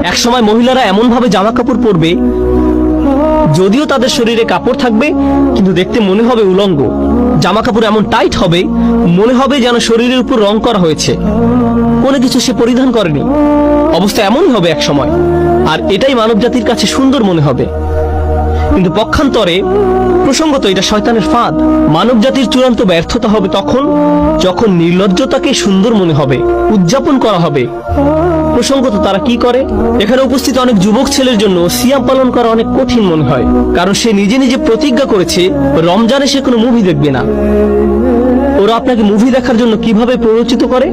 একসময় মহিলারা এমন ভাবে জামা কাপড় পরবে, যদিও তাদের শরীরে কাপড় থাকবে কিন্তু দেখতে মনে হবে উলঙ্গ। জামা কাপড় এমন টাইট হবে, মনে হবে যেন শরীরের উপর রং করা হয়েছে, কোনো কিছু সে পরিধান করেনি। অবস্থা এমনই হবে এক সময়, আর এটাই মানব জাতির কাছে সুন্দর মনে হবে। কিন্তু পক্ষান্তরে প্রসঙ্গত এটা শয়তানের ফাঁদ। মানব জাতির চূড়ান্ত ব্যর্থতা হবে তখন যখন নির্লজ্জতাকে সুন্দর মনে হবে, উদযাপন করা হবে। প্রসঙ্গত তারা কি করে? এখানে উপস্থিত অনেক যুবক ছেলের জন্য সিয়াম পালন করা অনেক কঠিন মনে হয়, কারণ সে নিজে নিজে প্রতিজ্ঞা করেছে রমজানে সে কোনো মুভি দেখবে না। ওরা আপনাকে মুভি দেখার জন্য কিভাবে প্ররোচিত করে?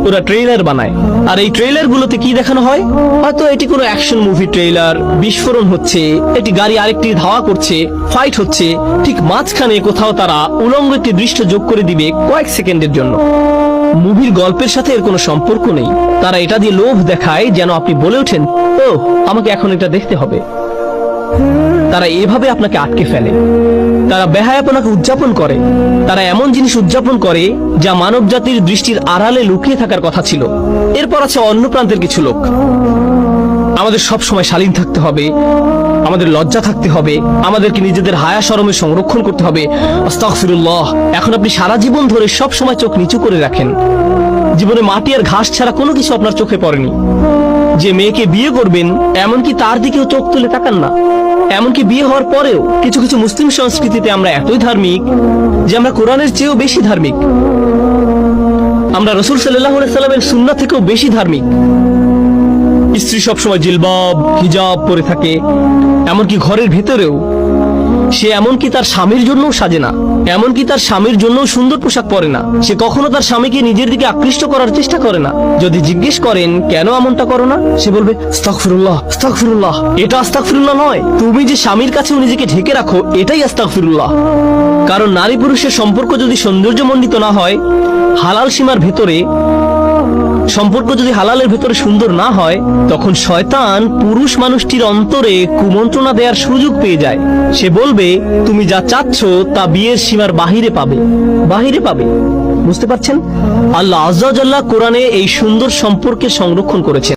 ওরা ট্রেইলার বানায়, আর এই ট্রেইলার গুলোতে কি দেখানো হয়? হয়তো এটি কোনো অ্যাকশন মুভি ট্রেইলার, বিস্ফোরণ হচ্ছে, একটি গাড়ি আরেকটি ধাওয়া করছে, ফাইট হচ্ছে, ঠিক মাঝখানে কোথাও তারা উলঙ্গ একটি দৃশ্য যোগ করে দিবে কয়েক সেকেন্ডের জন্য। মুভির গল্পের সাথে এর কোনো সম্পর্ক নেই। তারা এটা দিয়ে লোভ দেখায় যেন আপনি বলে ওঠেন, ও আমাকে এখন এটা দেখতে হবে। তারা এভাবে আপনাকে আটকে ফেলে। তারা বেহায়াপনাকে উদযাপন করে। তারা এমন জিনিস উদযাপন করে যা মানব জাতির দৃষ্টির আড়ালে লুকিয়ে থাকার কথা ছিল। এরপর আছে অন্য প্রান্তের কিছু লোক। আমাদের সব সময় শালীন থাকতে হবে, আমাদের লজ্জা থাকতে হবে, আমাদেরকে নিজেদের হায়া শরমে সংরক্ষণ করতে হবে। আস্তাগফিরুল্লাহ। এখন আপনি সারা জীবন ধরে সব সময় চোখ নিচু করে রাখেন। জীবনে মাটি আর ঘাস ছাড়া কোনো কিছু আপনার চোখে পড়েনি। যে মেয়েকে বিয়ে করবেন এমনকি তার দিকেও চোখ তুলে তাকান না। এমনকি বিয়ে হওয়ার পরেও কিছু কিছু মুসলিম সংস্কৃতিতে আমরা এতই ধার্মিক যে আমরা কোরআনের চেয়েও বেশি ধার্মিক। আমরা রাসূল সাল্লাল্লাহু আলাইহি সাল্লামের সুন্নাহ থেকেও বেশি ধার্মিক। স্ত্রী সবসময় জিলবাব হিজাব পরে থাকে, এমনকি ঘরের ভেতরেও সে এমনকি তার স্বামীর জন্যও সাজে না, এমনকি তার স্বামীর জন্য সুন্দর পোশাক পরে না। সে কখনো তার স্বামীকে নিজের দিকে আকৃষ্ট করার চেষ্টা করে না। যদি জিজ্ঞেস করেন কেন এমনটা করো না, সে বলবে আস্তাগফিরুল্লাহ, আস্তাগফিরুল্লাহ। এটা আস্তাগফিরুল্লাহ নয়, তুমি যে স্বামীর কাছেও নিজেকে ঢেকে রাখো এটাই আস্তাগফিরুল্লাহ। কারণ নারী পুরুষের সম্পর্ক যদি সৌন্দর্যমণ্ডিত না হয়, হালাল সীমার ভেতরে সম্পর্ক যদি হালালের ভেতরে সুন্দর না হয়, তখন শয়তান পুরুষ মানুষটির অন্তরে কুমন্ত্রণা দেওয়ার সুযোগ পেয়ে যায়। সে বলবে তুমি যা চাচ্ছ তা বিয়ের সীমার বাহিরে পাবে, বাহিরে পাবে। বুঝতে পারছেন? আল্লাহ আজ্জা ওয়া জাল্লা কোরআনে এই সুন্দর সম্পর্কের সংরক্ষণ করেছেন।